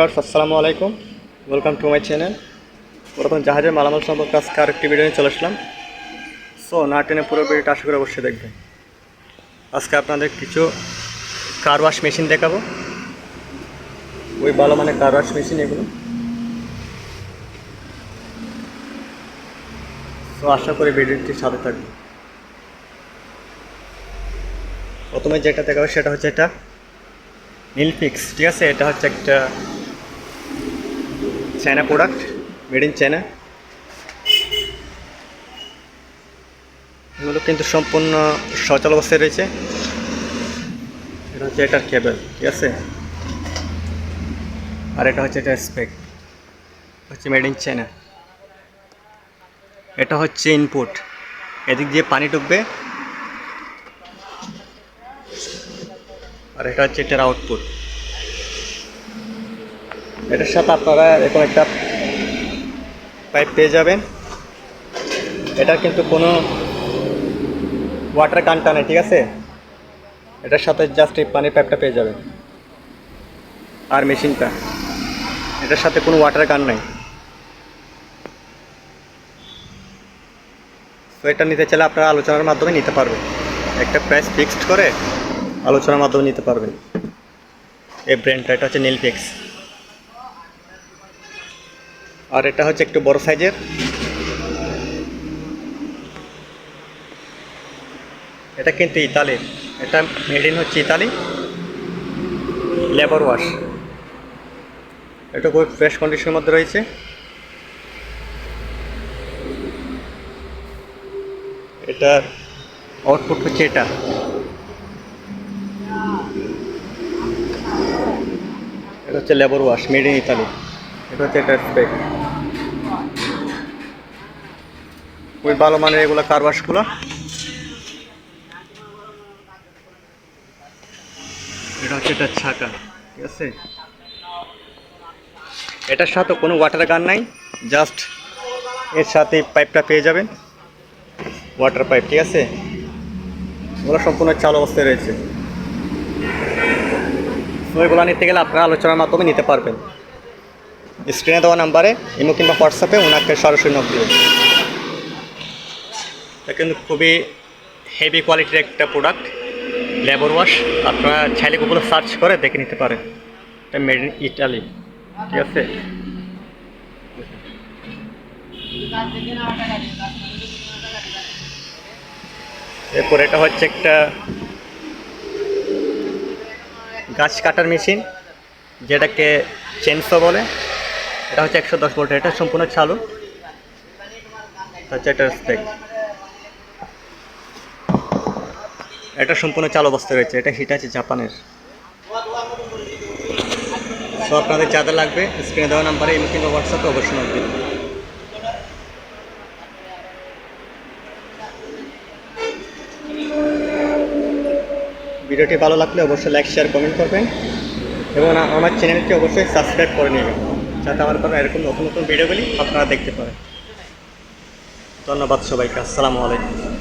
Viewers, আসসালামু আলাইকুম। Welcome to my channel. প্রথম জাহাজের মালামাল সম্পর্কে আজকে আরেকটি ভিডিও নিয়ে চলে আসলাম। সো না টেনে পুরো ভিডিওটা আশা করে অবশ্যই দেখবেন। আজকে আপনাদের কিছু কার ওয়াশ মেশিন দেখাবো, ওই ভালো মানে কার ওয়াশ মেশিন এগুলো। সো আশা করি ভিডিওটির সাথে থাকবে। প্রথমে যেটা দেখাবো সেটা হচ্ছে এটা নীলফিক্স, ঠিক আছে। এটা হচ্ছে একটা China product, made in China. এগুলো কিন্তু সম্পূর্ণ সচল অবস্থায় রয়েছে। এটা হচ্ছে এটার কেবল, ঠিক আছে। আর এটা হচ্ছে এটার স্পেক, হচ্ছে মেড ইন চায়না। এটা হচ্ছে ইনপুট, এদিক দিয়ে পানি ঢুকবে। আর এটা হচ্ছে এটার আউটপুট। এটার সাথে আপনারা এরকম একটা পাইপ পেয়ে যাবেন। এটা কিন্তু কোনো ওয়াটার গানটা নেই, ঠিক আছে। এটার সাথে জাস্ট এই পানির পাইপটা পেয়ে যাবেন। আর মেশিনটা, এটার সাথে কোনো ওয়াটার গান নাই। তো এটা নিতে চাইলে আপনারা আলোচনার মাধ্যমে নিতে পারবেন। একটা প্রাইস ফিক্সড করে আলোচনার মাধ্যমে নিতে পারবেন। এই ব্র্যান্ডটা, এটা হচ্ছে নীলফিক্স। আর এটা হচ্ছে একটু বড় সাইজের। এটা কিন্তু ইতালির, এটা মেড ইন হচ্ছে ইতালি, লেবার ওয়াশ। এটা খুব ফ্রেশ কন্ডিশনের মধ্যে রয়েছে। এটার আউটপুট হচ্ছে এটা। এটা হচ্ছে labour wash, made in Italy. এটা হচ্ছে এটার স্পেক। খুবই ভালো মানের এগুলো কার ওয়াশগুলো। এটা হচ্ছে এটার ছাকা, ঠিক আছে। এটার সাথে কোনো ওয়াটার গান নাই, জাস্ট এর সাথে পাইপটা পেয়ে যাবেন, ওয়াটার পাইপ, ঠিক আছে। ওগুলো সম্পূর্ণ চালু অবস্থায় রয়েছে। তো এগুলো নিতে গেলে আপনারা আলোচনার মাধ্যমে নিতে পারবেন। স্ক্রিনে দেওয়া নাম্বারে ইমো কিংবা হোয়াটসঅ্যাপে ওনাকে সরাসরি নক দিবেন। এটা কিন্তু খুবই হেভি কোয়ালিটির একটা প্রোডাক্ট, লেবার ওয়াশ। আপনারা চাইলে গুগলে সার্চ করে দেখে নিতে পারেন। এটা মেড ইন ইটালি, ঠিক আছে। এরপর এটা হচ্ছে একটা গাছ কাটার মেশিন, যেটাকে চেনসো বলে। এটা হচ্ছে 110 ভোল্ট, এটা সম্পূর্ণ চালু। হচ্ছে এটার স্পেক। এটা সম্পূর্ণ চালু অবস্থায় রয়েছে। এটা হিটাচি জাপানের। তো আপনাদের যাদের লাগবে স্ক্রিনে দেওয়া নাম্বারে ইমো কিংবা হোয়াটসঅ্যাপে অবশ্যই নক দিন। ভিডিওটি ভালো লাগলে অবশ্যই লাইক, শেয়ার, কমেন্ট করবেন এবং আমার চ্যানেলটি অবশ্যই সাবস্ক্রাইব করে নেবেন, যাতে আমার কোনো এরকম নতুন নতুন ভিডিওগুলি আপনারা দেখতে পারেন। ধন্যবাদ সবাইকে। আসসালামু আলাইকুম।